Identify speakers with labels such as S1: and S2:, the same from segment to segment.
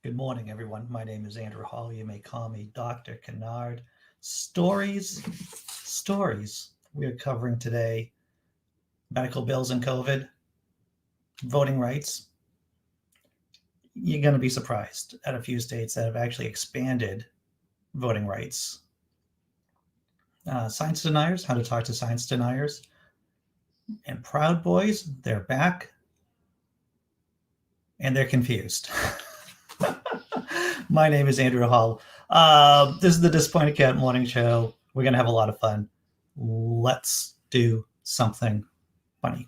S1: Good morning, everyone. My name is Andrew Hall. You may call me Dr. Kennard. Stories. We are covering today medical bills and COVID, voting rights. You're going to be surprised at a few states that have actually expanded voting rights. Science deniers, how to talk to science deniers. And Proud Boys, they're back and they're confused. My name is Andrew Hall. This is the Disappointed Cat Morning Show. We're going to have a lot of fun. Let's do something funny.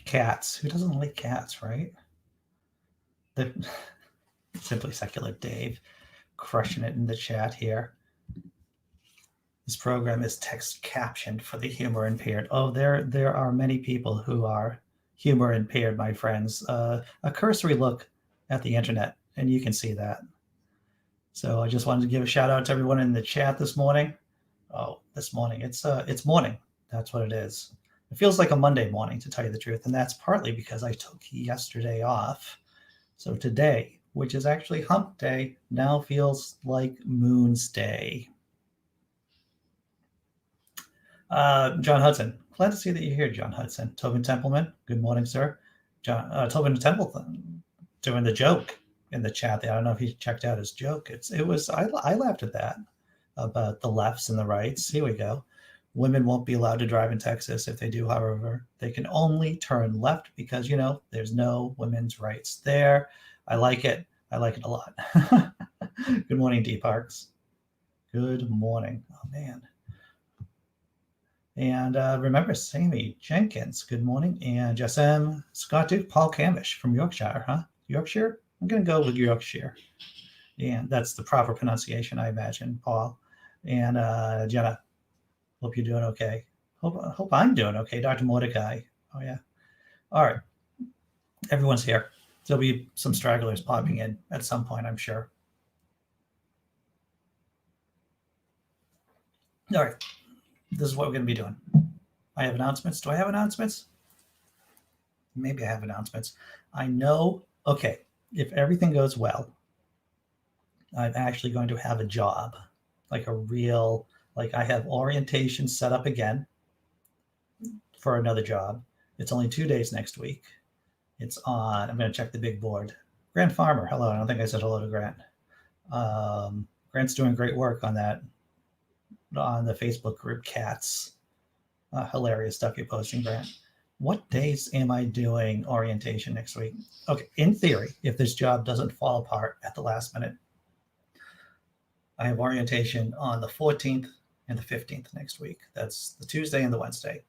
S1: Cats. Who doesn't like cats, right? Simply Secular Dave crushing it in the chat here. This program is text captioned for the humor impaired. Oh, there are many people who are humor impaired, my friends. A cursory look at the internet, and you can see that. So I just wanted to give a shout out to everyone in the chat this morning. Oh, this morning. It's morning. That's what it is. It feels like a Monday morning, to tell you the truth, and that's partly because I took yesterday off. So today, which is actually hump day, now feels like Moon's Day. John Hudson, glad to see that you're here, John Hudson. Tobin Templeman, good morning, sir. Tobin Templeman doing the joke in the chat there. I don't know if he checked out his joke. I laughed at that about the lefts and the rights. Here we go. Women won't be allowed to drive in Texas. If they do, however, they can only turn left because, there's no women's rights there. I like it. I like it a lot. Good morning, Dee Parks. Good morning. Oh, man. And remember, Sammy, Jenkins, good morning. And Jess M, Scott Duke, Paul Camish from Yorkshire, huh? Yorkshire? I'm going to go with Yorkshire. And that's the proper pronunciation, I imagine, Paul. And Jenna, hope you're doing okay. Hope I'm doing okay. Dr. Mordecai. Oh, yeah. All right. Everyone's here. There'll be some stragglers popping in at some point, I'm sure. All right. This is what we're going to be doing. I have announcements. Do I have announcements? Maybe I have announcements. I know. Okay. If everything goes well, I'm actually going to have a job, like a real, I have orientation set up again for another job. It's only 2 days next week. It's on, I'm going to check the big board. Grant Farmer, hello. I don't think I said hello to Grant. Grant's doing great work on that, on the Facebook group Cats. Hilarious stuff you're posting, Grant. What days am I doing orientation next week? Okay, in theory, if this job doesn't fall apart at the last minute, I have orientation on the 14th and the 15th next week. That's the Tuesday and the Wednesday.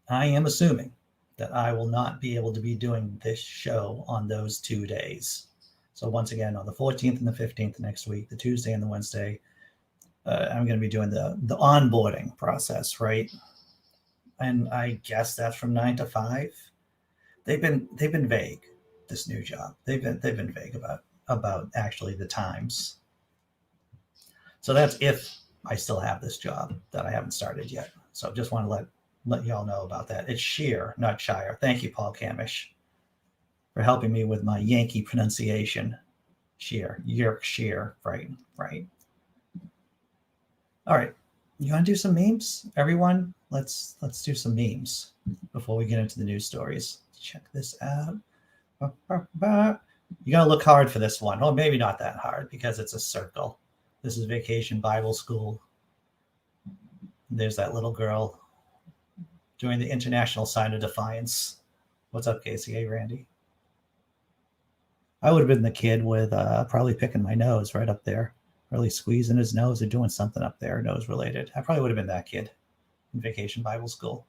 S1: I am assuming that I will not be able to be doing this show on those 2 days. So once again, on the 14th and the 15th next week, the Tuesday and the Wednesday, I'm going to be doing the onboarding process, right? And I guess that's from 9 to 5. They've been vague. This new job, they've been vague about actually the times. So that's if I still have this job that I haven't started yet. So just want to let y'all know about that. It's Sheer, not Shire. Thank you, Paul Camish, for helping me with my Yankee pronunciation. Sheer, Yorkshire, right. All right, you want to do some memes, everyone? Let's do some memes before we get into the news stories. Check this out. You gotta look hard for this one. Well, maybe not that hard because it's a circle. This is Vacation Bible School. There's that little girl doing the international sign of defiance. What's up, Casey? Hey, Randy. I would have been the kid with probably picking my nose right up there, really squeezing his nose or doing something up there, nose related. I probably would have been that kid in Vacation Bible School.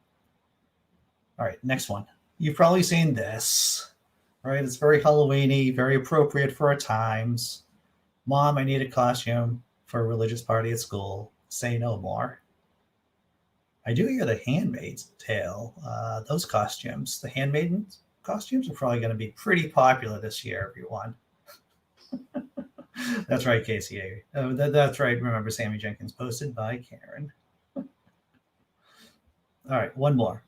S1: All right, next one. You've probably seen this, right? It's very Halloween-y, very appropriate for our times. Mom, I need a costume for a religious party at school. Say no more. I do hear The Handmaid's Tale, those costumes, the handmaidens, costumes are probably going to be pretty popular this year, everyone. That's right, Casey. That's right. Remember, Sammy Jenkins, posted by Karen. All right, one more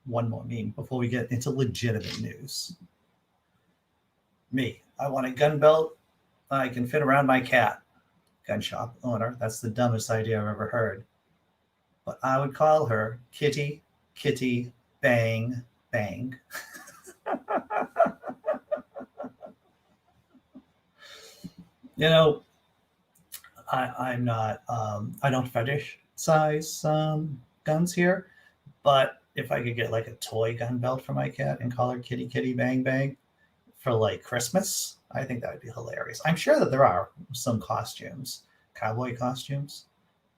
S1: meme before we get into legitimate news. Me, I want a gun belt I can fit around my cat. Gun shop owner, that's the dumbest idea I've ever heard. But I would call her Kitty, Kitty, Bang, Bang. You know, I'm not, I don't fetish size guns here, but if I could get like a toy gun belt for my cat and call her Kitty, Kitty, Bang, Bang for like Christmas, I think that would be hilarious. I'm sure that there are some costumes, cowboy costumes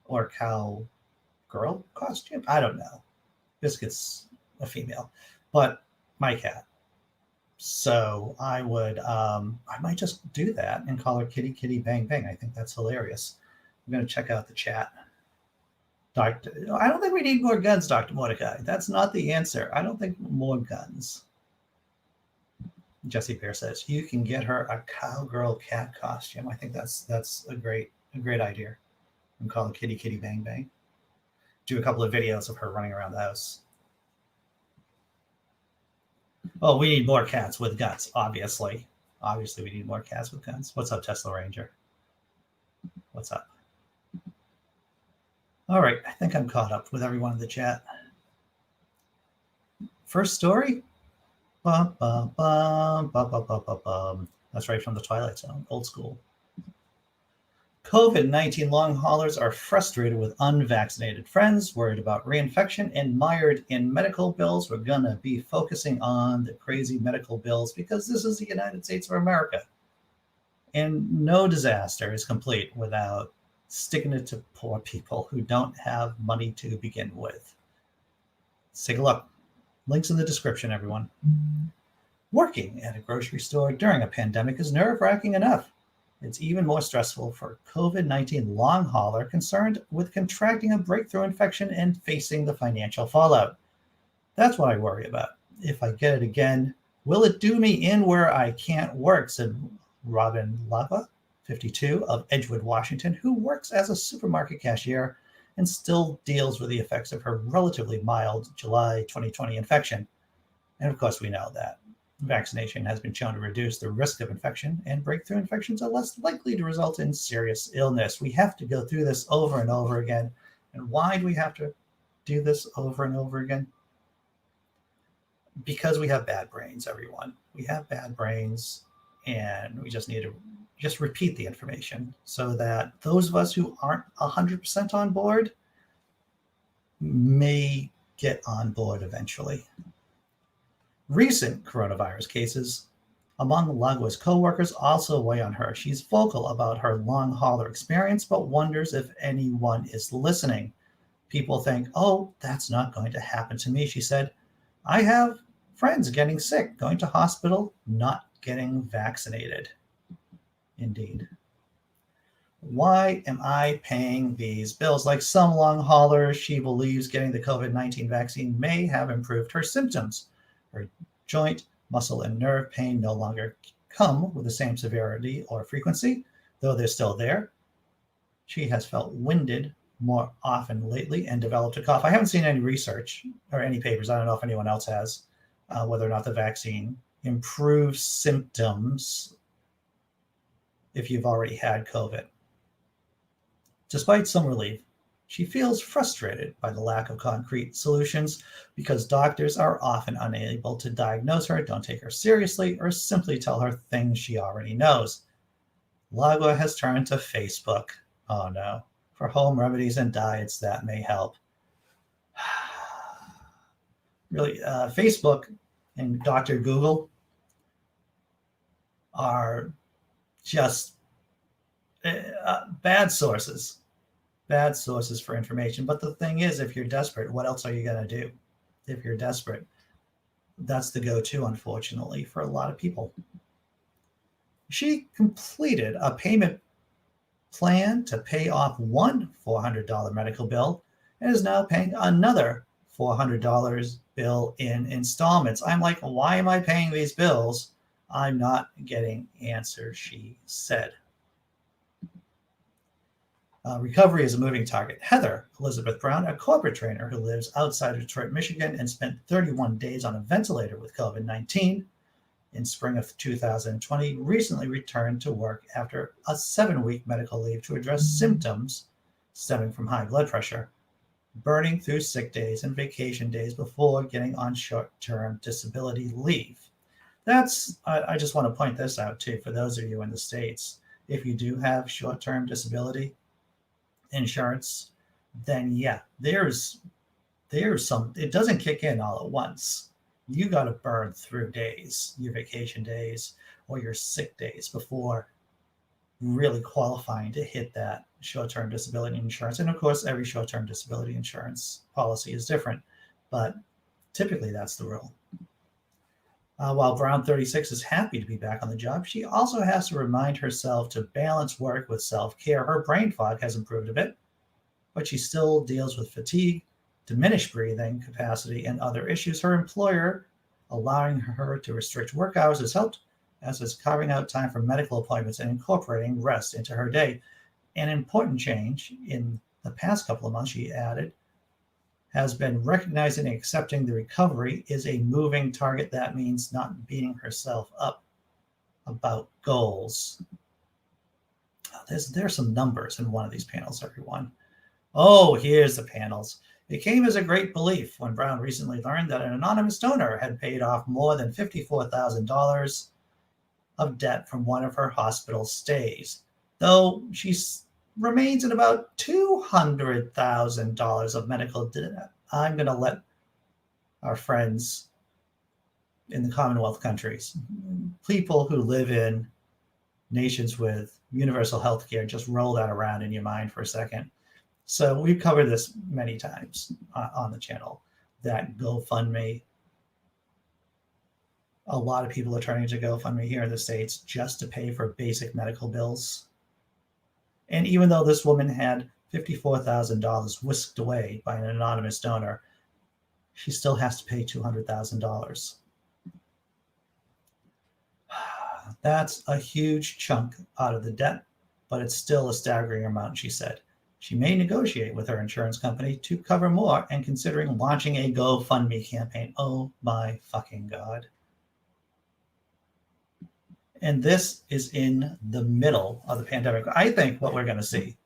S1: or cowgirl costume. I don't know. Biscuit's a female, but my cat. So I would, I might just do that and call her Kitty, Kitty, Bang, Bang. I think that's hilarious. I'm going to check out the chat. Doctor, I don't think we need more guns, Dr. Mordecai. That's not the answer. I don't think more guns. Jessi Bear says you can get her a cowgirl cat costume. I think that's a great idea. And call it Kitty Kitty Bang Bang. Do a couple of videos of her running around the house. Oh, we need more cats with guns, obviously. Obviously, we need more cats with guns. What's up, Tesla Ranger? What's up? All right, I think I'm caught up with everyone in the chat. First story. Bum, bum, bum, bum, bum, bum, bum, bum. That's right from the Twilight Zone, old school. COVID-19 long haulers are frustrated with unvaccinated friends, worried about reinfection, and mired in medical bills. We're going to be focusing on the crazy medical bills because this is the United States of America. And no disaster is complete without sticking it to poor people who don't have money to begin with. Let's take a look. Links in the description, everyone. Working at a grocery store during a pandemic is nerve-wracking enough. It's even more stressful for COVID-19 long hauler concerned with contracting a breakthrough infection and facing the financial fallout. That's what I worry about. If I get it again, will it do me in where I can't work, said Robin Lapa, 52, of Edgewood, Washington, who works as a supermarket cashier and still deals with the effects of her relatively mild July 2020 infection. And of course, we know that vaccination has been shown to reduce the risk of infection, and breakthrough infections are less likely to result in serious illness. We have to go through this over and over again. And why do we have to do this over and over again? Because we have bad brains, everyone. We have bad brains, and we just need to just repeat the information so that those of us who aren't 100% on board may get on board eventually. Recent coronavirus cases among Lagua's co-workers also weigh on her. She's vocal about her long hauler experience, but wonders if anyone is listening. People think, oh, that's not going to happen to me, she said. I have friends getting sick, going to hospital, not getting vaccinated. Indeed. Why am I paying these bills? Like some long haulers, she believes getting the COVID-19 vaccine may have improved her symptoms. Her joint, muscle, and nerve pain no longer come with the same severity or frequency, though they're still there. She has felt winded more often lately and developed a cough. I haven't seen any research or any papers. I don't know if anyone else has, whether or not the vaccine improves symptoms if you've already had COVID. Despite some relief, she feels frustrated by the lack of concrete solutions because doctors are often unable to diagnose her, don't take her seriously, or simply tell her things she already knows. Lagua has turned to Facebook, oh no, for home remedies and diets that may help. Really, Facebook and Dr. Google are just bad sources for information. But the thing is, if you're desperate, what else are you going to do? If you're desperate, that's the go-to, unfortunately, for a lot of people. She completed a payment plan to pay off one $400 medical bill and is now paying another $400 bill in installments. I'm like, why am I paying these bills? I'm not getting answers, she said. Recovery is a moving target. Heather Elizabeth Brown, a corporate trainer who lives outside of Detroit, Michigan, and spent 31 days on a ventilator with COVID-19 in spring of 2020, recently returned to work after a 7-week medical leave to address symptoms stemming from high blood pressure, burning through sick days and vacation days before getting on short-term disability leave. I just want to point this out too, for those of you in the States. If you do have short-term disability insurance, then yeah, there's some, it doesn't kick in all at once. You got to burn through days, your vacation days or your sick days, before really qualifying to hit that short-term disability insurance. And of course, every short-term disability insurance policy is different, but typically that's the rule. While Brown 36 is happy to be back on the job, she also has to remind herself to balance work with self-care. Her brain fog has improved a bit, but she still deals with fatigue, diminished breathing capacity, and other issues. Her employer allowing her to restrict work hours has helped, as is carving out time for medical appointments and incorporating rest into her day. An important change in the past couple of months, she added, has been recognizing and accepting the recovery is a moving target. That means not beating herself up about goals. There's some numbers in one of these panels, everyone. Oh, here's the panels. It came as a great relief when Brown recently learned that an anonymous donor had paid off more than $54,000 of debt from one of her hospital stays, though she remains at about $200,000 of medical debt. I'm going to let our friends in the Commonwealth countries, people who live in nations with universal health care, just roll that around in your mind for a second. So we've covered this many times on the channel, that GoFundMe. A lot of people are turning to GoFundMe here in the States just to pay for basic medical bills. And even though this woman had $54,000 whisked away by an anonymous donor, she still has to pay $200,000. That's a huge chunk out of the debt, but it's still a staggering amount, she said. She may negotiate with her insurance company to cover more and considering launching a GoFundMe campaign. Oh my fucking God. And this is in the middle of the pandemic. I think what we're going to see,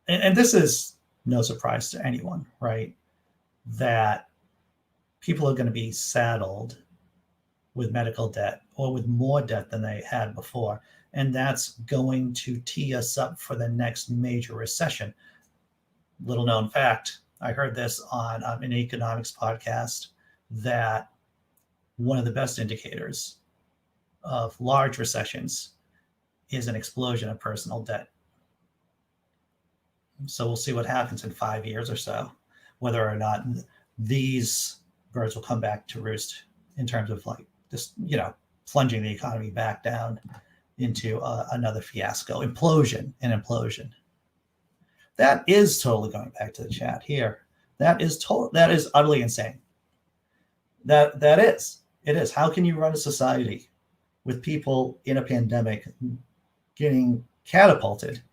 S1: and this is no surprise to anyone, right? That people are going to be saddled with medical debt or with more debt than they had before. And that's going to tee us up for the next major recession. Little known fact, I heard this on an economics podcast, that one of the best indicators of large recessions is an explosion of personal debt. So we'll see what happens in 5 years or so, whether or not these birds will come back to roost in terms of like just, plunging the economy back down into another fiasco, an implosion. That is totally going back to the chat here. That is utterly insane. It is. How can you run a society with people in a pandemic getting catapulted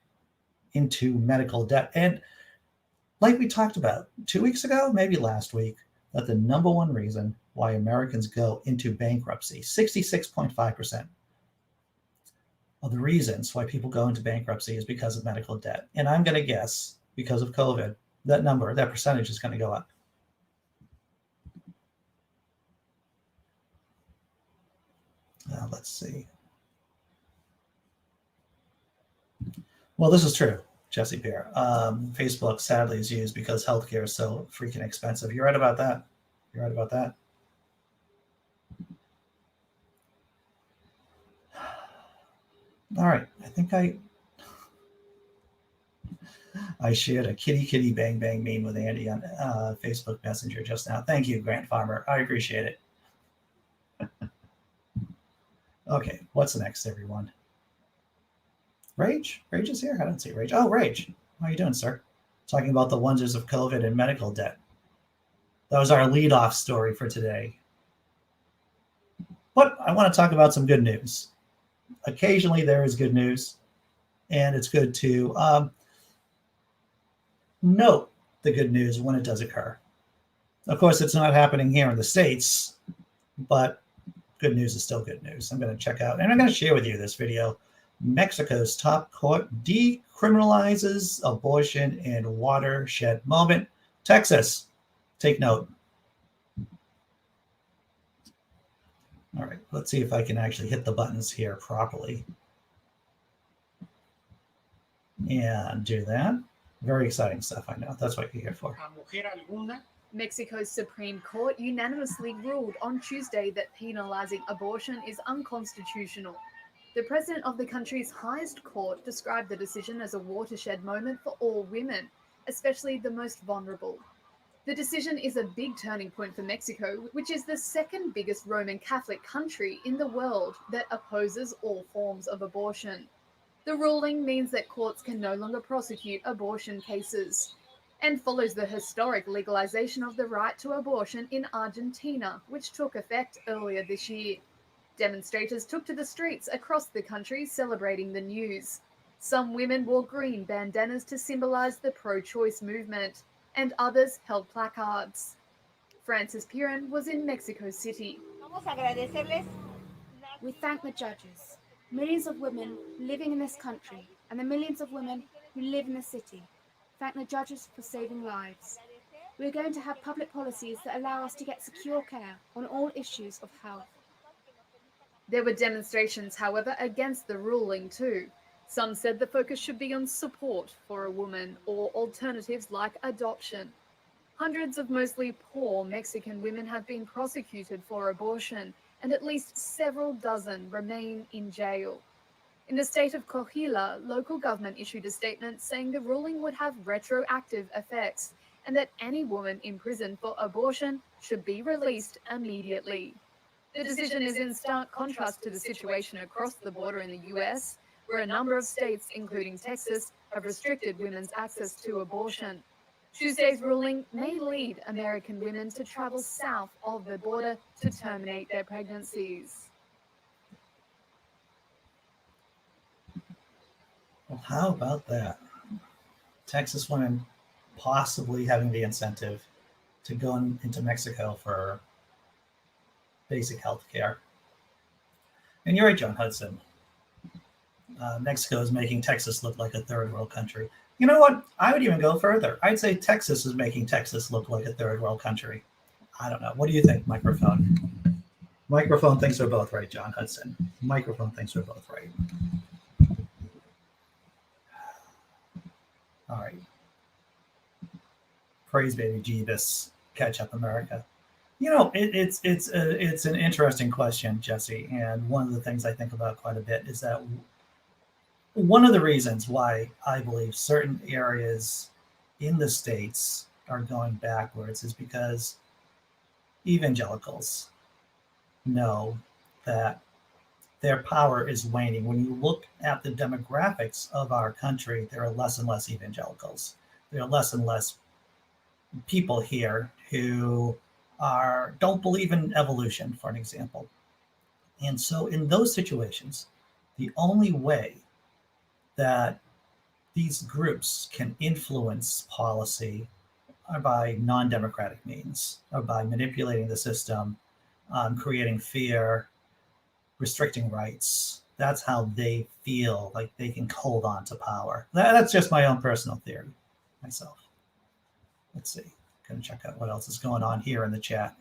S1: into medical debt? And like we talked about 2 weeks ago, maybe last week, that the number one reason why Americans go into bankruptcy, 66.5% of the reasons why people go into bankruptcy is because of medical debt. And I'm going to guess because of COVID, that percentage is going to go up. Let's see. Well, this is true, Jessi Bear. Facebook sadly is used because healthcare is so freaking expensive. You're right about that. All right. I think I shared a kitty bang bang meme with Andy on Facebook Messenger just now. Thank you, Grant Farmer. I appreciate it. Okay, what's next, everyone? Rage? Rage is here? I don't see Rage. Oh, Rage. How are you doing, sir? Talking about the wonders of COVID and medical debt. That was our lead-off story for today. But I want to talk about some good news. Occasionally there is good news, and it's good to note the good news when it does occur. Of course, it's not happening here in the States, but good news is still good news. I'm going to check out, and I'm going to share with you this video. Mexico's top court decriminalizes abortion in watershed moment. Texas, take note. All right, let's see if I can actually hit the buttons here properly. And do that. Very exciting stuff, I know. That's what you're here for.
S2: Mexico's Supreme Court unanimously ruled on Tuesday that penalizing abortion is unconstitutional. The president of the country's highest court described the decision as a watershed moment for all women, especially the most vulnerable. The decision is a big turning point for Mexico, which is the second biggest Roman Catholic country in the world that opposes all forms of abortion. The ruling means that courts can no longer prosecute abortion cases, and follows the historic legalization of the right to abortion in Argentina, which took effect earlier this year. Demonstrators took to the streets across the country celebrating the news. Some women wore green bandanas to symbolize the pro-choice movement, and others held placards. Francis Piran was in Mexico City.
S3: We thank the judges, millions of women living in this country, and the millions of women who live in the city. Thank the judges for saving lives. We're going to have public policies that allow us to get secure care on all issues of health.
S2: There were demonstrations, however, against the ruling too. Some said the focus should be on support for a woman or alternatives like adoption. Hundreds of mostly poor Mexican women have been prosecuted for abortion, and at least several dozen remain in jail. In the state of Coahuila, local government issued a statement saying the ruling would have retroactive effects and that any woman in prison for abortion should be released immediately. The decision is in stark contrast to the situation across the border in the US, where a number of states, including Texas, have restricted women's access to abortion. Tuesday's ruling may lead American women to travel south of the border to terminate their pregnancies.
S1: Well, how about that? Texas women possibly having the incentive to go into Mexico for basic health care. And you're right, John Hudson. Mexico is making Texas look like a third world country. You know what? I would even go further. I'd say Texas is making Texas look like a third world country. I don't know. What do you think, microphone? Microphone thinks we're both right, John Hudson. Microphone thinks we're both right. All right. Praise baby Jeebus. Catch up, America. You know, it's an interesting question, Jessi. And one of the things I think about quite a bit is that one of the reasons why I believe certain areas in the States are going backwards is because evangelicals know that their power is waning. When you look at the demographics of our country, there are less and less evangelicals. There are less and less people here who don't believe in evolution, for an example. And so in those situations, the only way that these groups can influence policy are by non-democratic means, or by manipulating the system, creating fear, restricting rights. That's how they feel like they can hold on to power. That's just my own personal theory myself. Let's see. Gonna check out what else is going on here in the chat.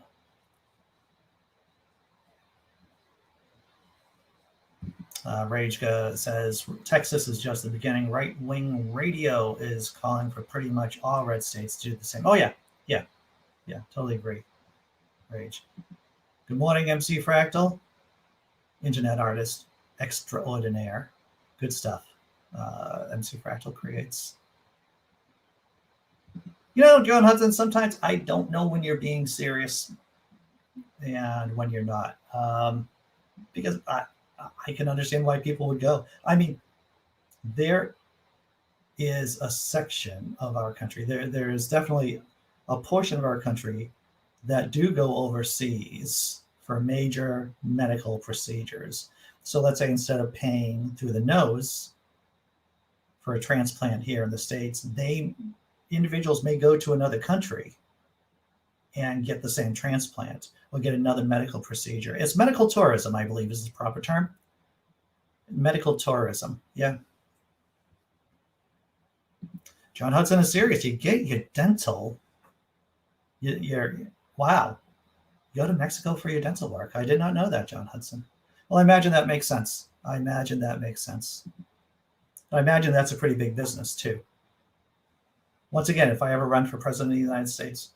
S1: Rage says, Texas is just the beginning. Right-wing radio is calling for pretty much all red states to do the same. Oh, yeah. Totally agree. Rage. Good morning, MC Fractal. Internet artist extraordinaire. Good stuff. MC Fractal creates. You know, John Hudson, sometimes I don't know when you're being serious and when you're not. Because I can understand why people would go. I mean, there is a section of our country. There is definitely a portion of our country that do go overseas for major medical procedures. So let's say instead of paying through the nose for a transplant here in the States, individuals may go to another country and get the same transplant or get another medical procedure. It's medical tourism, I believe is the proper term. Medical tourism, yeah. John Hudson is serious. You get your dental. Wow. You go to Mexico for your dental work. I did not know that, John Hudson. Well, I imagine that makes sense. I imagine that's a pretty big business too. Once again, if I ever run for president of the United States,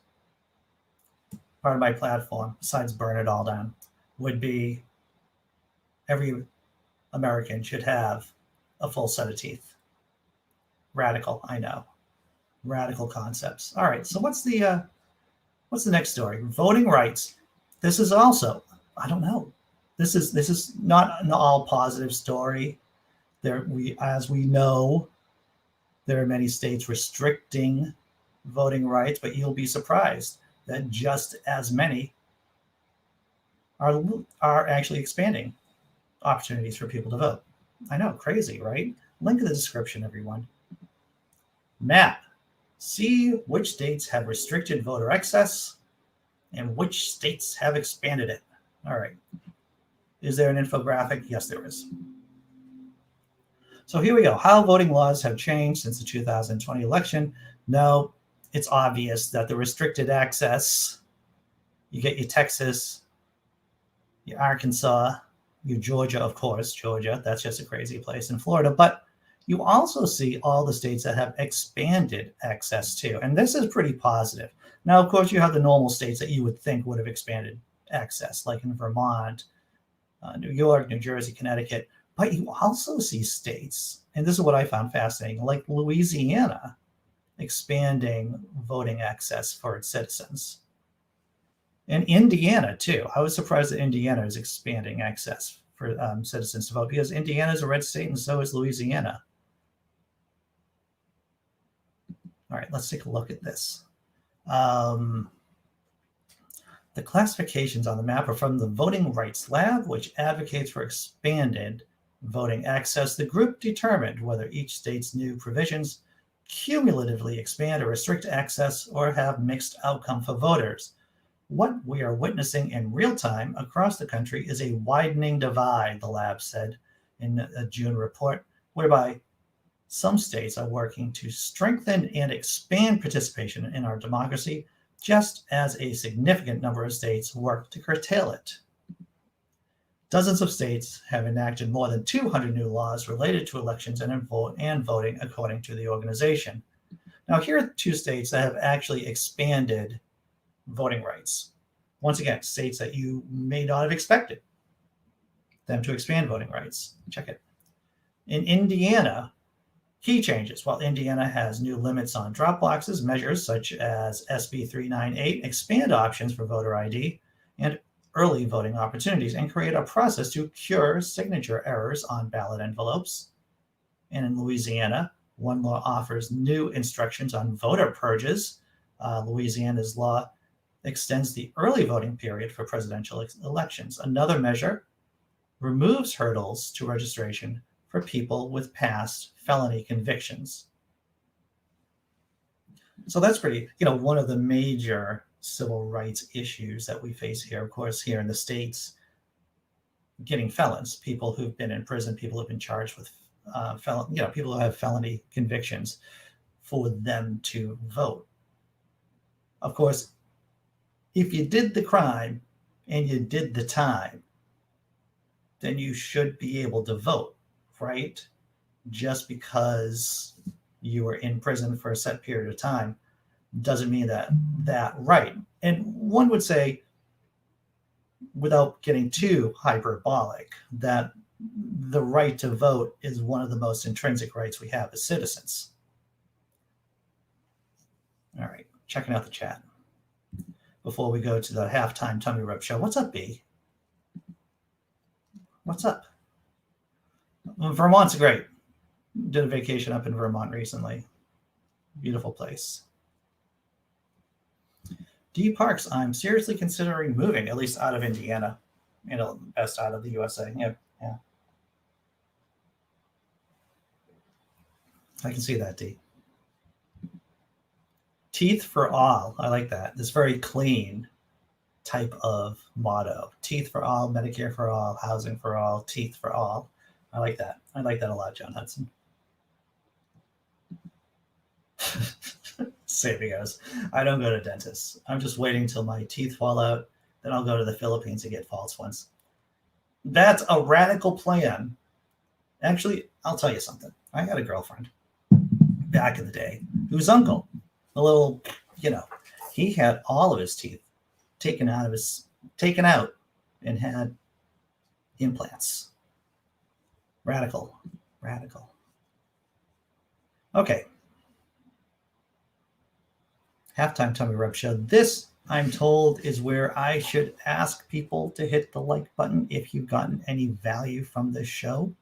S1: part of my platform, besides burn it all down, would be every American should have a full set of teeth. Radical, I know. Radical concepts. All right, so what's the next story? Voting rights. This is also, I don't know. This is not an all positive story. As we know, there are many states restricting voting rights, but you'll be surprised that just as many are actually expanding opportunities for people to vote. I know, crazy, right? Link in the description, everyone. Map. See which states have restricted voter access and which states have expanded it. All right. Is there an infographic? Yes, there is. So here we go. How voting laws have changed since the 2020 election. No, it's obvious that the restricted access, you get your Texas, your Arkansas, your Georgia, of course, Georgia, that's just a crazy place, in Florida, but you also see all the states that have expanded access too. And this is pretty positive. Now, of course, you have the normal states that you would think would have expanded access, like in Vermont, New York, New Jersey, Connecticut. But you also see states, and this is what I found fascinating, like Louisiana, expanding voting access for its citizens. And Indiana, too. I was surprised that Indiana is expanding access for citizens to vote because Indiana is a red state and so is Louisiana. All right, let's take a look at this. The classifications on the map are from the Voting Rights Lab, which advocates for expanded voting access. The group determined whether each state's new provisions cumulatively expand or restrict access or have mixed outcome for voters. What we are witnessing in real time across the country is a widening divide, the lab said in a June report, whereby some states are working to strengthen and expand participation in our democracy, just as a significant number of states work to curtail it. Dozens of states have enacted more than 200 new laws related to elections and voting, according to the organization. Now, here are 2 states that have actually expanded voting rights. Once again, states that you may not have expected them to expand voting rights. Check it. In Indiana, key changes. While Indiana has new limits on drop boxes, measures such as SB 398 expand options for voter ID and early voting opportunities and create a process to cure signature errors on ballot envelopes. And in Louisiana, one law offers new instructions on voter purges. Louisiana's law extends the early voting period for presidential elections. Another measure removes hurdles to registration for people with past felony convictions. So that's pretty, one of the major civil rights issues that we face here, of course, here in the States, getting felons, people who've been in prison, people who've been charged with people who have felony convictions, for them to vote. Of course, if you did the crime and you did the time, then you should be able to vote, right? Just because you were in prison for a set period of time doesn't mean that right. And one would say, without getting too hyperbolic, that the right to vote is one of the most intrinsic rights we have as citizens. All right, checking out the chat before we go to the halftime tummy rub show. What's up, B? What's up? Vermont's great. Did a vacation up in Vermont recently. Beautiful place. Dee Parks, I'm seriously considering moving, at least out of Indiana. Best out of the USA. Yeah. I can see that, Dee. Teeth for all. I like that. This very clean type of motto. Teeth for all, Medicare for all, housing for all, teeth for all. I like that. I like that a lot, John Hudson. Saving us. I don't go to dentists. I'm just waiting till my teeth fall out. Then I'll go to the Philippines and get false ones. That's a radical plan. Actually, I'll tell you something. I had a girlfriend back in the day whose uncle, a little, he had all of his teeth taken out and had implants. Radical. Okay. Halftime Tummy Rub Show. This, I'm told, is where I should ask people to hit the like button if you've gotten any value from this show.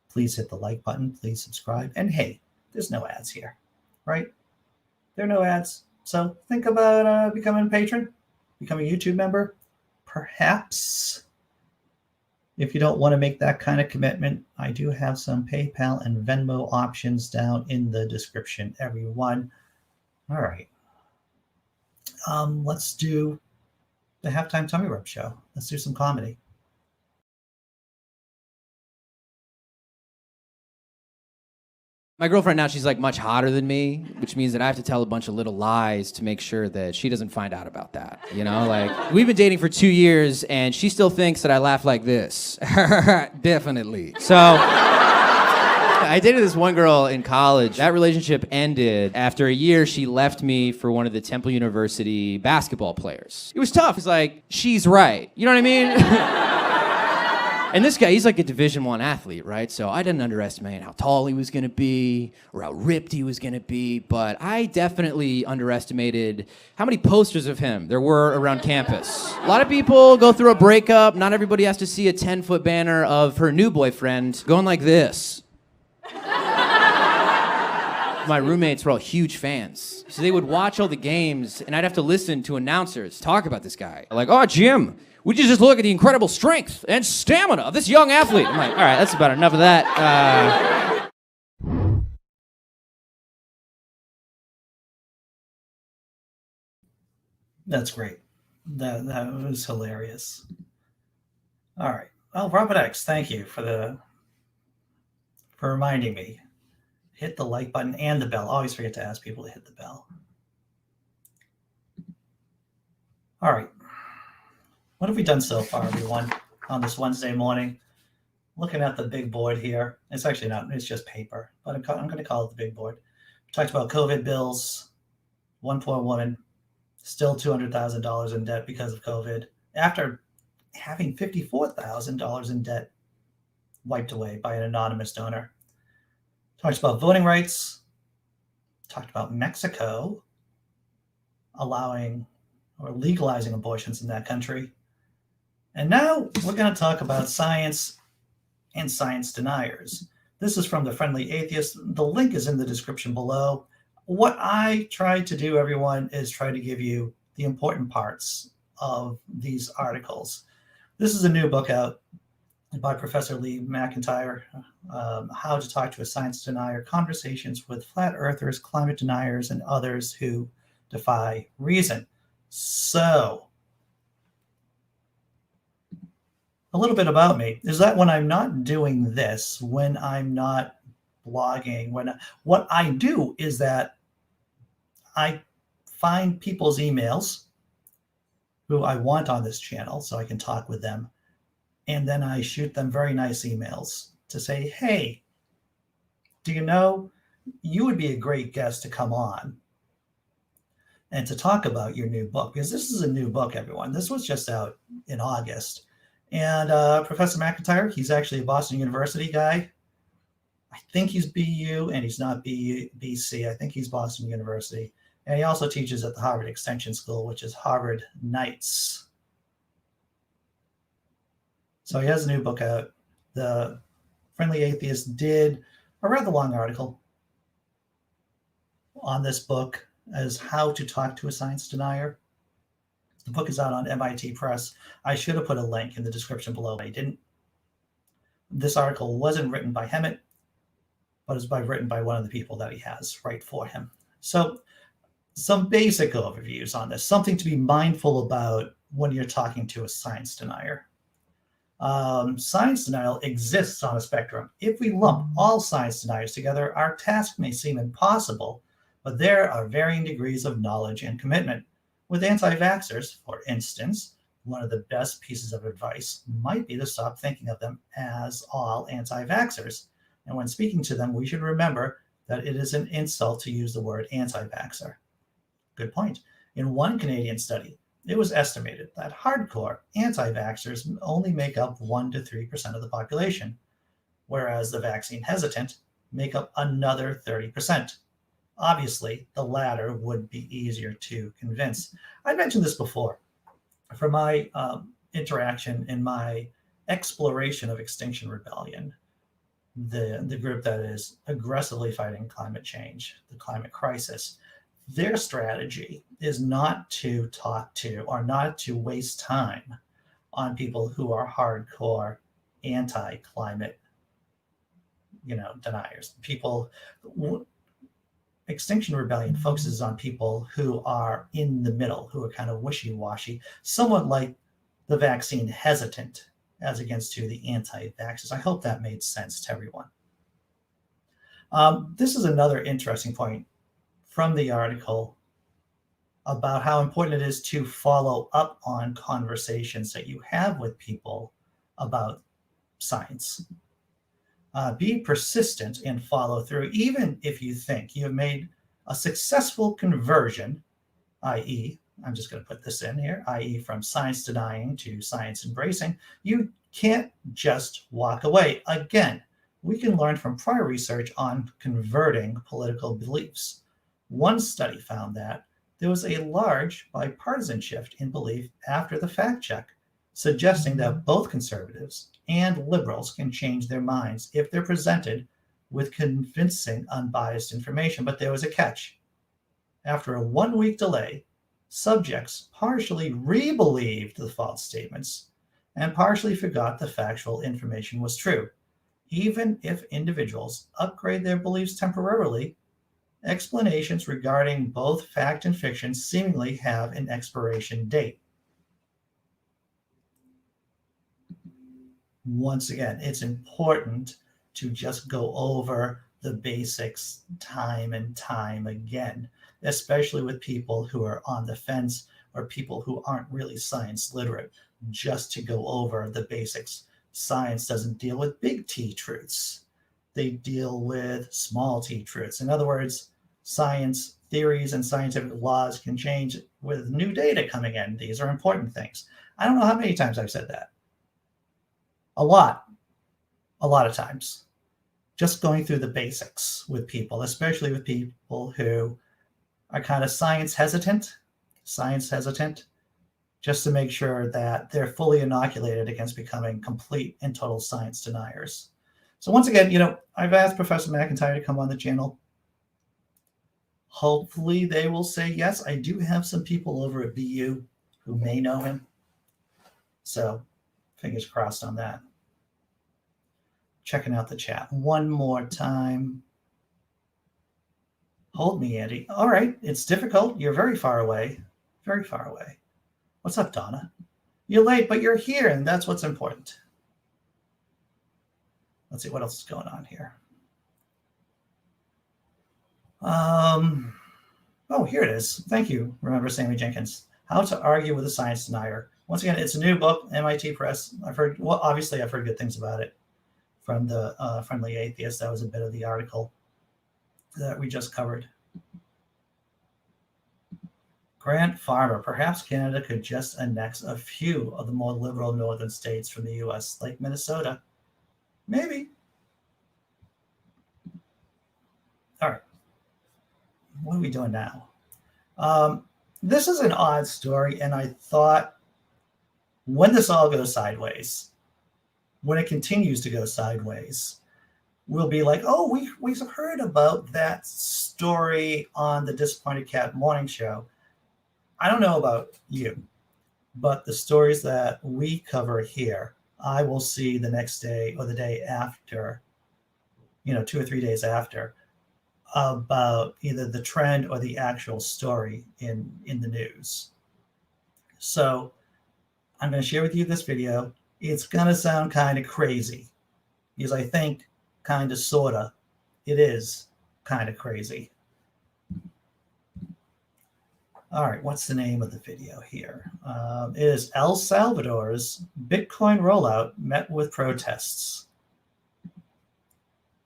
S1: Please hit the like button. Please subscribe. And hey, there's no ads here, right? There are no ads. So think about becoming a patron, becoming a YouTube member. Perhaps if you don't want to make that kind of commitment, I do have some PayPal and Venmo options down in the description, everyone. All right. Let's do the Halftime Tummy Rub Show. Let's do some comedy.
S4: My girlfriend now, she's like much hotter than me, which means that I have to tell a bunch of little lies to make sure that she doesn't find out about that. Like we've been dating for 2 years and she still thinks that I laugh like this. Definitely. So I dated this one girl in college. That relationship ended. After a year, she left me for one of the Temple University basketball players. It was tough. It's like, she's right. You know what I mean? And this guy, he's like a Division I athlete, right? So I didn't underestimate how tall he was going to be or how ripped he was going to be, but I definitely underestimated how many posters of him there were around campus. A lot of people go through a breakup. Not everybody has to see a 10-foot banner of her new boyfriend going like this. My roommates were all huge fans. So they would watch all the games, and I'd have to listen to announcers talk about this guy. Like, oh, Jim, would you just look at the incredible strength and stamina of this young athlete? I'm like, all right, that's about enough of that.
S1: That's great. That was hilarious. All right. Well, Robert X, thank you for reminding me. Hit the like button and the bell. Always forget to ask people to hit the bell. All right. What have we done so far, everyone, on this Wednesday morning? Looking at the big board here. It's actually not. It's just paper, but I'm going to call it the big board. We talked about COVID bills. One poor woman, still $200,000 in debt because of COVID, after having $54,000 in debt wiped away by an anonymous donor. Talked about voting rights. Talked about Mexico allowing or legalizing abortions in that country. And now we're going to talk about science and science deniers. This is from the Friendly Atheist. The link is in the description below. What I try to do, everyone, is try to give you the important parts of these articles. This is a new book out by Professor Lee McIntyre, How to Talk to a Science Denier, Conversations with Flat Earthers, Climate Deniers, and Others Who Defy Reason. So, a little bit about me is that when I'm not doing this, when I'm not blogging, what I do is that I find people's emails who I want on this channel so I can talk with them. And then I shoot them very nice emails to say, hey, do you know, you would be a great guest to come on and to talk about your new book, because this is a new book, everyone. This was just out in August. And Professor McIntyre, he's actually a Boston University guy. I think he's BU, and he's not BC. I think he's Boston University. And he also teaches at the Harvard Extension School, which is Harvard Knights. So he has a new book out. The Friendly Atheist did a rather long article on this book as how to talk to a science denier. The book is out on MIT Press. I should have put a link in the description below, but I didn't. This article wasn't written by Hemet, but it's written by one of the people that he has write for him. So some basic overviews on this, something to be mindful about when you're talking to a science denier. Science denial exists on a spectrum. If we lump all science deniers together, our task may seem impossible, but there are varying degrees of knowledge and commitment. With anti-vaxxers, for instance, one of the best pieces of advice might be to stop thinking of them as all anti-vaxxers. And when speaking to them, we should remember that it is an insult to use the word anti-vaxxer. Good point. In one Canadian study, it was estimated that hardcore anti-vaxxers only make up 1 to 3% of the population, whereas the vaccine hesitant make up another 30%. Obviously, the latter would be easier to convince. I mentioned this before. For my interaction in my exploration of Extinction Rebellion, the group that is aggressively fighting climate change, the climate crisis, their strategy is not to talk to or not to waste time on people who are hardcore anti-climate, deniers. Extinction Rebellion focuses on people who are in the middle, who are kind of wishy-washy, somewhat like the vaccine hesitant as against to the anti-vaxxers. I hope that made sense to everyone. This is another interesting point from the article about how important it is to follow up on conversations that you have with people about science. Be persistent and follow through, even if you think you have made a successful conversion, i.e., I'm just going to put this in here, i.e., from science denying to science embracing. You can't just walk away. Again, we can learn from prior research on converting political beliefs. One study found that there was a large bipartisan shift in belief after the fact check, suggesting that both conservatives and liberals can change their minds if they're presented with convincing, unbiased information. But there was a catch. After a 1-week delay, subjects partially re-believed the false statements and partially forgot the factual information was true. Even if individuals upgrade their beliefs temporarily, explanations regarding both fact and fiction seemingly have an expiration date. Once again, it's important to just go over the basics time and time again, especially with people who are on the fence or people who aren't really science literate, just to go over the basics. Science doesn't deal with big T truths. They deal with small T truths. In other words, science theories and scientific laws can change with new data coming in. These are important things. I don't know how many times I've said that. A lot of times. Just going through the basics with people, especially with people who are kind of science hesitant, just to make sure that they're fully inoculated against becoming complete and total science deniers. So once again, I've asked Professor McIntyre to come on the channel. Hopefully they will say yes. I do have some people over at BU who may know him. So fingers crossed on that. Checking out the chat one more time. Hold me, Andy. All right, it's difficult. You're very far away. Very far away. What's up, Donna? You're late, but you're here, and that's what's important. Let's see what else is going on here. Oh, here it is. Thank you. Remember Sammy Jenkins. How to Argue with a Science Denier. Once again, it's a new book, MIT Press. Obviously I've heard good things about it from the Friendly Atheist. That was a bit of the article that we just covered. Grant Farmer. Perhaps Canada could just annex a few of the more liberal northern states from the U.S., like Minnesota. Maybe. All right. What are we doing now? This is an odd story, and I thought when this all goes sideways, when it continues to go sideways, we'll be like, oh, we've heard about that story on the Disappointed Cat morning show. I don't know about you, But the stories that we cover here, I will see the next day or the day after, 2 or 3 days after, about either the trend or the actual story in the news. So I'm going to share with you this video. It's going to sound kind of crazy because I think kind of, sort of, it is kind of crazy. All right, what's the name of the video here? It is El Salvador's Bitcoin rollout met with protests.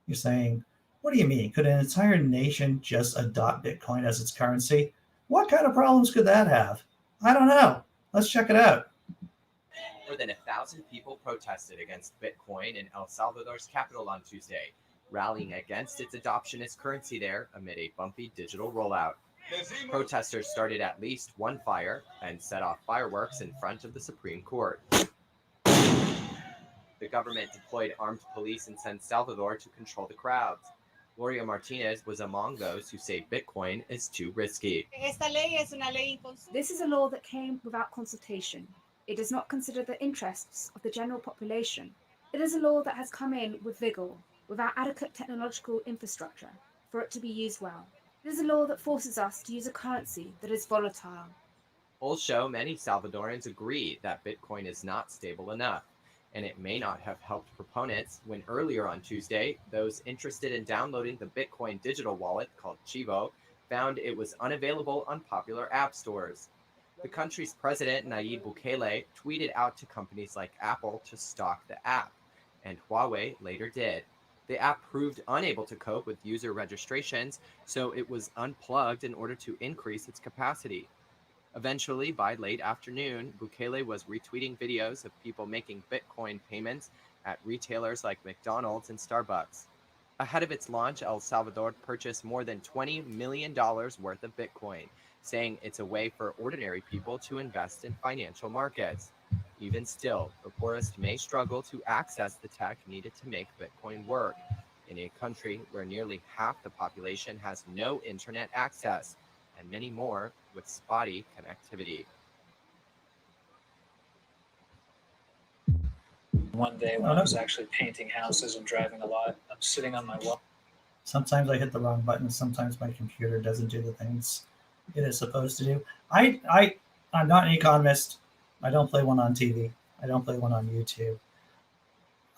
S1: You're saying, what do you mean? Could an entire nation just adopt Bitcoin as its currency? What kind of problems could that have? I don't know. Let's check it out.
S5: More than 1,000 people protested against Bitcoin in El Salvador's capital on Tuesday, rallying against its adoption as currency there amid a bumpy digital rollout. Protesters started at least one fire and set off fireworks in front of the Supreme Court. The government deployed armed police in San Salvador to control the crowds. Gloria Martinez was among those who say Bitcoin is too risky.
S3: This is a law that came without consultation. It does not consider the interests of the general population. It is a law that has come in with vigor, without adequate technological infrastructure for it to be used well. It is a law that forces us to use a currency that is volatile.
S5: Polls show many Salvadorans agree that Bitcoin is not stable enough, and it may not have helped proponents when earlier on Tuesday, those interested in downloading the Bitcoin digital wallet called Chivo found it was unavailable on popular app stores. The country's president, Nayib Bukele, tweeted out to companies like Apple to stock the app, and Huawei later did. The app proved unable to cope with user registrations, so it was unplugged in order to increase its capacity. Eventually, by late afternoon, Bukele was retweeting videos of people making Bitcoin payments at retailers like McDonald's and Starbucks. Ahead of its launch, El Salvador purchased more than $20 million worth of Bitcoin, saying it's a way for ordinary people to invest in financial markets. Even still, the poorest may struggle to access the tech needed to make Bitcoin work, in a country where nearly half the population has no internet access, and many more with spotty connectivity.
S6: One day when I was actually painting houses and driving a lot, I'm sitting on my wall.
S1: Sometimes I hit the wrong button. Sometimes my computer doesn't do the things it is supposed to do. I'm not an economist. I don't play one on TV. I don't play one on YouTube.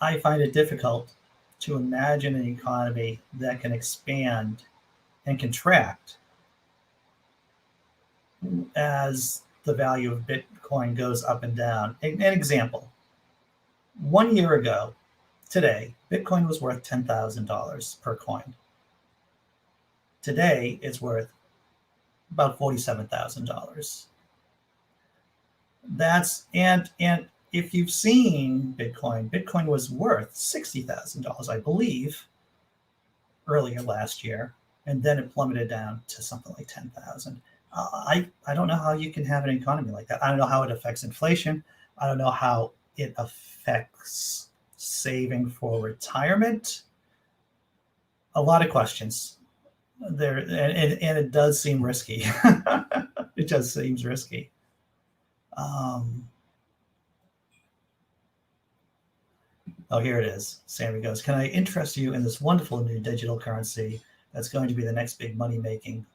S1: I find it difficult to imagine an economy that can expand and contract as the value of Bitcoin goes up and down. An example, 1 year ago, today, Bitcoin was worth $10,000 per coin. Today, it's worth about $47,000. And if you've seen Bitcoin was worth $60,000, I believe, earlier last year, and then it plummeted down to something like 10,000. I don't know how you can have an economy like that. I don't know how it affects inflation. I don't know how it affects saving for retirement. A lot of questions there, and it does seem risky. It just seems risky. Oh, here it is. Sammy goes, can I interest you in this wonderful new digital currency that's going to be the next big money-making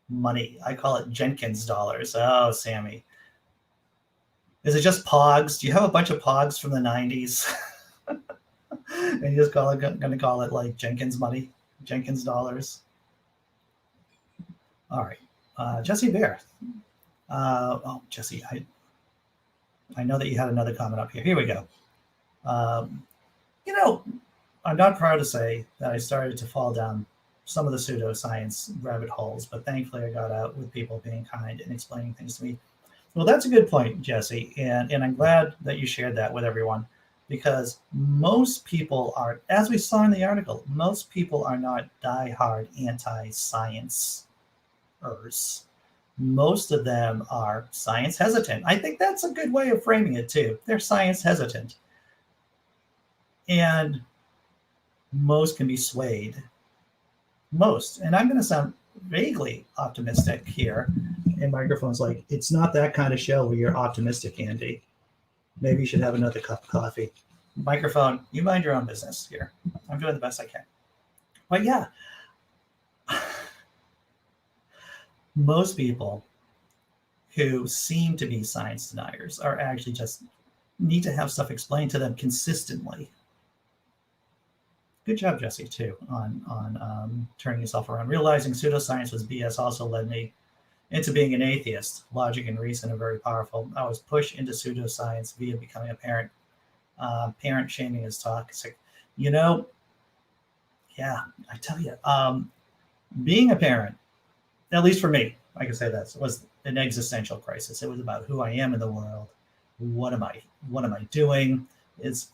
S1: money? I call it Jenkins dollars. Oh, Sammy. Is it just Pogs? Do you have a bunch of Pogs from the 90s? And you just going to call it like Jenkins money, Jenkins dollars? All right. Jessi Bear. Jessi, I know that you had another comment up here. Here we go. I'm not proud to say that I started to fall down some of the pseudoscience rabbit holes, but thankfully I got out with people being kind and explaining things to me. Well, that's a good point, Jessi, and I'm glad that you shared that with everyone, because most people are, as we saw in the article, most people are not diehard anti-science-ers. Most of them are science hesitant. I think that's a good way of framing it too. They're science hesitant. And most can be swayed. Most. And I'm going to sound vaguely optimistic here. And Microphone's like, it's not that kind of show where you're optimistic, Andy. Maybe you should have another cup of coffee. Microphone, you mind your own business here. I'm doing the best I can. But yeah, most people who seem to be science deniers are actually just need to have stuff explained to them consistently. Good job, Jessi, too, on turning yourself around. Realizing pseudoscience was BS also led me into being an atheist. Logic and reason are very powerful. I was pushed into pseudoscience via becoming a parent. Parent shaming is toxic. You know, yeah, I tell you, being a parent, at least for me, I can say that, was an existential crisis. It was about who I am in the world. What am I doing? It's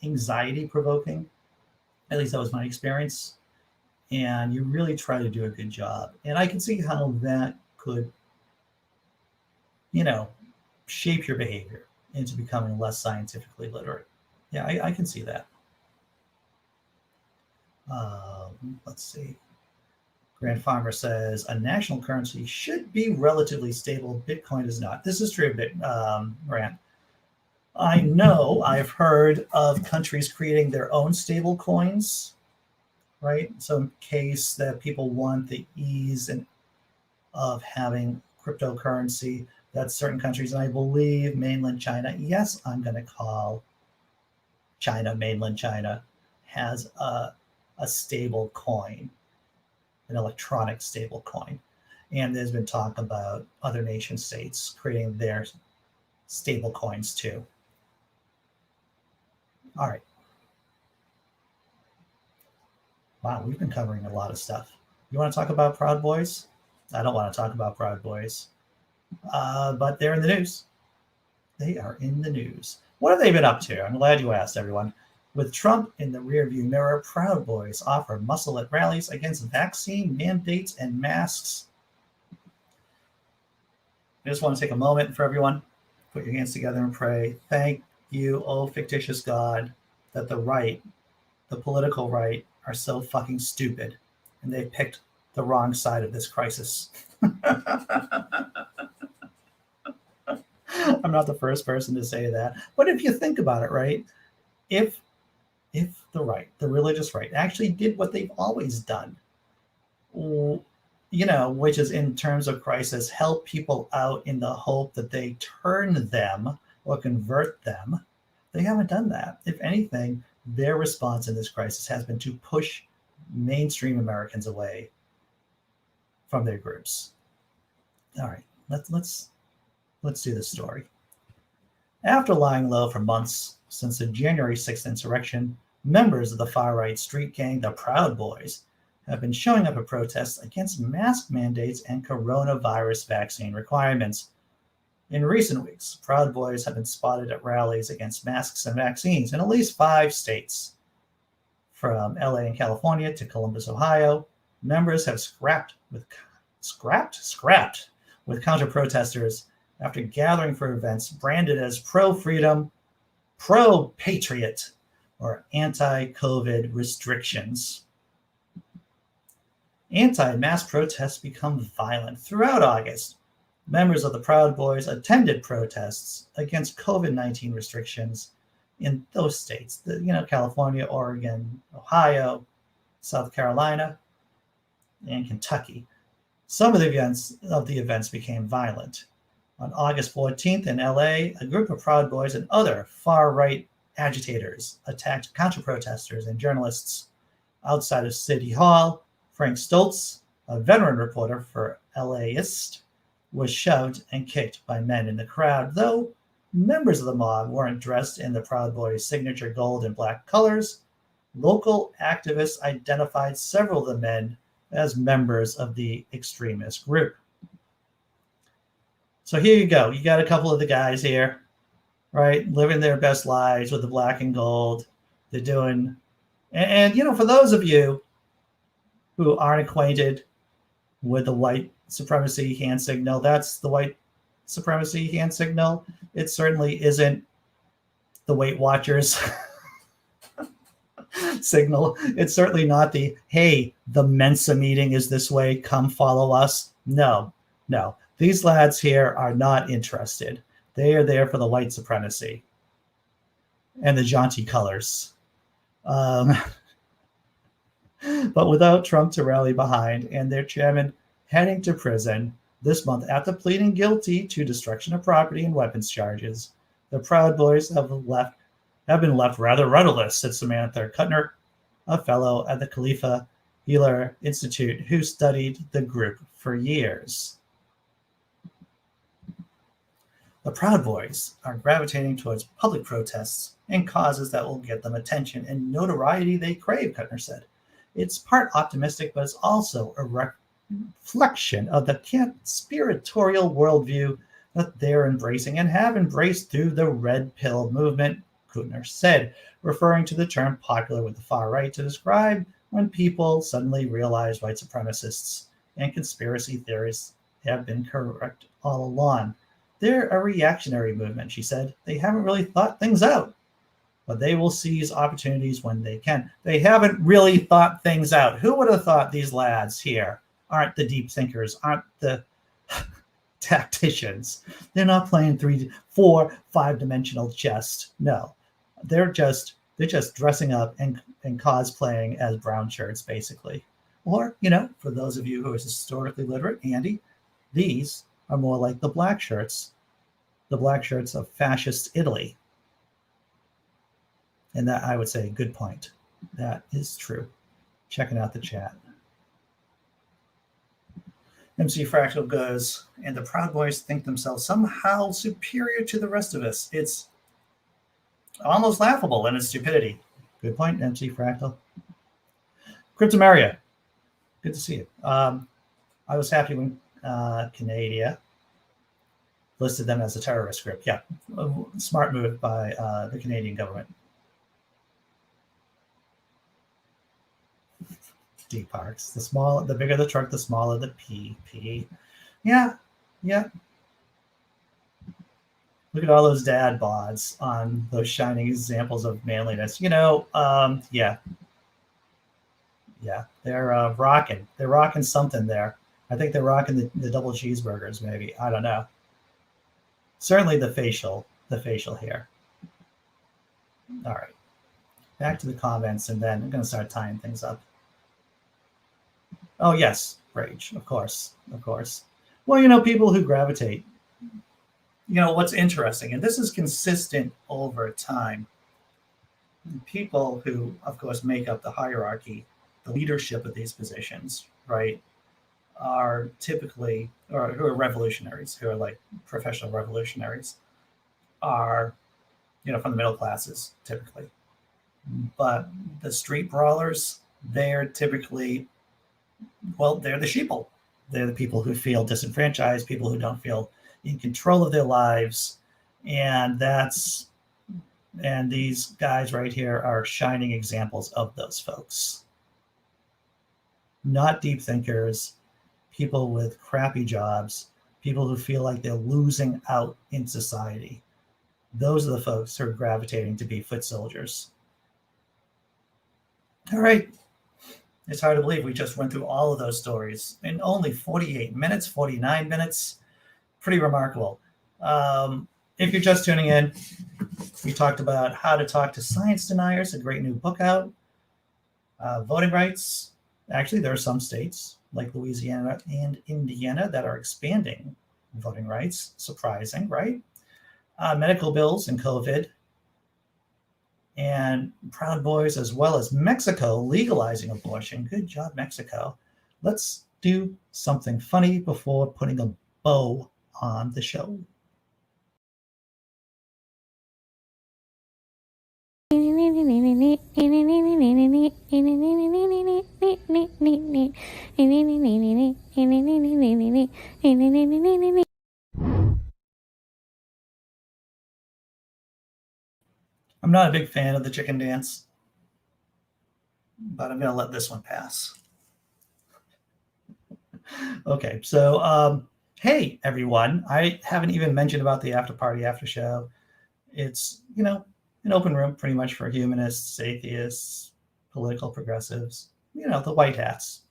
S1: anxiety provoking. At least that was my experience. And you really try to do a good job. And I can see how that could, shape your behavior into becoming less scientifically literate. Yeah, I can see that. Let's see. Grand Farmer says, a national currency should be relatively stable. Bitcoin is not. This is true, Rand. I know I've heard of countries creating their own stable coins, right? So in case that people want the ease of having cryptocurrency, that certain countries, and I believe mainland China, yes, I'm going to call China, mainland China, has a stable coin, an electronic stable coin. And there's been talk about other nation states creating their stable coins too. All right. Wow, we've been covering a lot of stuff. You want to talk about Proud Boys? I don't want to talk about Proud Boys. But they're in the news. They are in the news. What have they been up to? I'm glad you asked, everyone. With Trump in the rearview mirror, Proud Boys offer muscle at rallies against vaccine mandates and masks. I just want to take a moment for everyone. Put your hands together and pray. Thank you, oh fictitious God, that the right, the political right, are so fucking stupid and they picked the wrong side of this crisis. I'm not the first person to say that. But if you think about it, right, if the right, the religious right, actually did what they've always done, which is in terms of crisis, help people out in the hope that they turn them or convert them, they haven't done that. If anything, their response in this crisis has been to push mainstream Americans away from their groups. All right, let's do this story. After lying low for months since the January 6th insurrection, members of the far-right street gang, the Proud Boys, have been showing up at protests against mask mandates and coronavirus vaccine requirements. In recent weeks, Proud Boys have been spotted at rallies against masks and vaccines in at least 5 states. From LA and California to Columbus, Ohio, members have scrapped with counter-protesters after gathering for events branded as pro-freedom, pro-patriot, or anti-COVID restrictions. Anti-mask protests become violent. Throughout August, members of the Proud Boys attended protests against COVID-19 restrictions in those states, California, Oregon, Ohio, South Carolina, and Kentucky. Some of the events became violent. On August 14th in LA, a group of Proud Boys and other far-right agitators attacked counter-protesters and journalists outside of City Hall. Frank Stoltz, a veteran reporter for Atheist, was shoved and kicked by men in the crowd, though members of the mob weren't dressed in the Proud Boys' signature gold and black colors. Local activists identified several of the men as members of the extremist group. So here you go. You got a couple of the guys here, right, living their best lives with the black and gold. They're doing, and for those of you who aren't acquainted with the white supremacy hand signal, that's the white supremacy hand signal. It certainly isn't the Weight Watchers signal. It's certainly not the, hey, the Mensa meeting is this way, come follow us. No, No, these lads here are not interested. They are there for the white supremacy and the jaunty colors. But without Trump to rally behind and their chairman heading to prison this month after pleading guilty to destruction of property and weapons charges, the Proud Boys have been left rather rudderless, said Samantha Kuttner, a fellow at the Khalifa Healer Institute who studied the group for years. The Proud Boys are gravitating towards public protests and causes that will get them attention and notoriety they crave, Kuttner said. It's part optimistic, but it's also a reflection of the conspiratorial worldview that they're embracing and have embraced through the Red Pill movement, Kuttner said, referring to the term popular with the far right to describe when people suddenly realize white supremacists and conspiracy theories have been correct all along. They're a reactionary movement, she said. They haven't really thought things out, but they will seize opportunities when they can. They haven't really thought things out. Who would have thought these lads here aren't the deep thinkers, aren't the tacticians? They're not playing 3, 4, 5-dimensional chess. No, they're just dressing up and cosplaying as brown shirts, basically. Or, for those of you who are historically literate, Andy, these are more like the black shirts of fascist Italy. And that, I would say, good point. That is true. Checking out the chat. MC Fractal goes, and the Proud Boys think themselves somehow superior to the rest of us. It's almost laughable in its stupidity. Good point, MC Fractal. Cryptameria. Good to see you. I was happy when Canada listed them as a terrorist group. Yeah, a smart move by the Canadian government. Dee Parks. The bigger the truck, the smaller the PP. Yeah. Look at all those dad bods on those shining examples of manliness. Yeah. They're rocking. They're rocking something there. I think they're rocking the double cheeseburgers, maybe. I don't know. Certainly the facial hair. All right. Back to the comments, and then I'm going to start tying things up. Oh, yes, rage, of course. Well, people who gravitate. What's interesting, and this is consistent over time, people who, of course, make up the hierarchy, the leadership of these positions, right, are typically, or who are revolutionaries, who are like professional revolutionaries, are, from the middle classes, typically. But the street brawlers, they're typically, they're the sheeple. They're the people who feel disenfranchised, people who don't feel in control of their lives. And these guys right here are shining examples of those folks. Not deep thinkers, people with crappy jobs, people who feel like they're losing out in society. Those are the folks who are gravitating to be foot soldiers. All right. It's hard to believe we just went through all of those stories in only 48 minutes, 49 minutes. Pretty remarkable. If you're just tuning in, we talked about how to talk to science deniers, a great new book out. Voting rights. Actually, there are some states like Louisiana and Indiana that are expanding voting rights. Surprising, right? Medical bills and COVID. And Proud Boys, as well as Mexico legalizing abortion. Good job, Mexico. Let's do something funny before putting a bow on the show. I'm not a big fan of the chicken dance, but I'm going to let this one pass. Okay, so hey, everyone. I haven't even mentioned about the after party, after show. It's, an open room pretty much for humanists, atheists, political progressives, the white hats.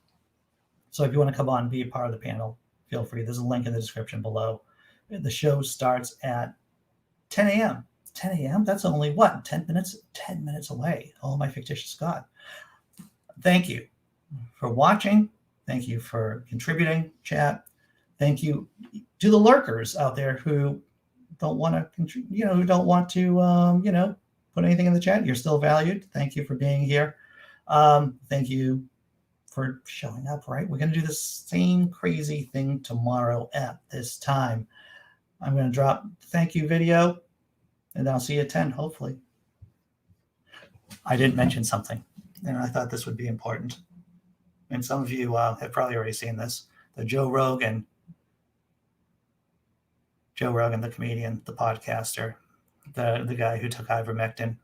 S1: So if you want to come on and be a part of the panel, feel free. There's a link in the description below. The show starts at 10 a.m. 10 a.m. That's only what? 10 minutes? 10 minutes away. Oh, my fictitious God. Thank you for watching. Thank you for contributing, chat. Thank you to the lurkers out there who don't want to, who don't want to, put anything in the chat. You're still valued. Thank you for being here. Thank you for showing up, right? We're going to do the same crazy thing tomorrow at this time. I'm going to drop the thank you video, and I'll see you at 10, hopefully. I didn't mention something, and I thought this would be important. And some of you have probably already seen this. The Joe Rogan, the comedian, the podcaster, the guy who took ivermectin.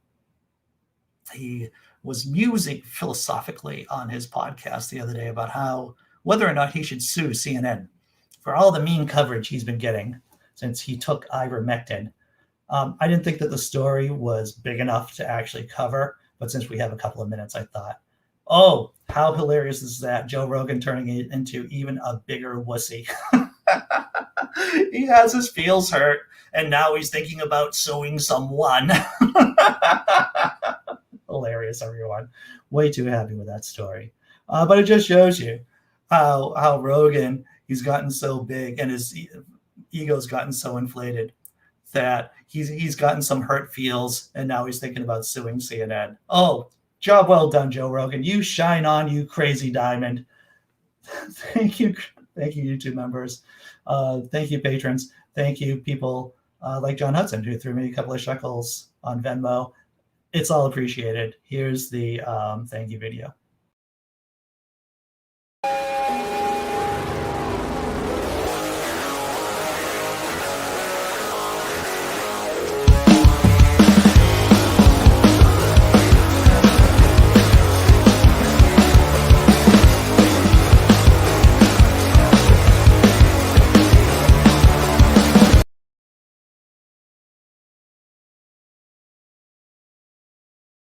S1: He was musing philosophically on his podcast the other day about whether or not he should sue CNN for all the mean coverage he's been getting since he took ivermectin. I didn't think that the story was big enough to actually cover, but since we have a couple of minutes, I thought, oh, how hilarious is that? Joe Rogan turning it into even a bigger wussy. He has his feels hurt, and now he's thinking about suing someone. Hilarious, everyone. Way too happy with that story. But it just shows you how Rogan, he's gotten so big and his ego's gotten so inflated that he's gotten some hurt feels, and now he's thinking about suing CNN. Oh, job well done, Joe Rogan. You shine on, you crazy diamond. Thank you, YouTube members. Thank you, patrons. Thank you, people like John Hudson, who threw me a couple of shekels on Venmo. It's all appreciated. Here's the thank you video.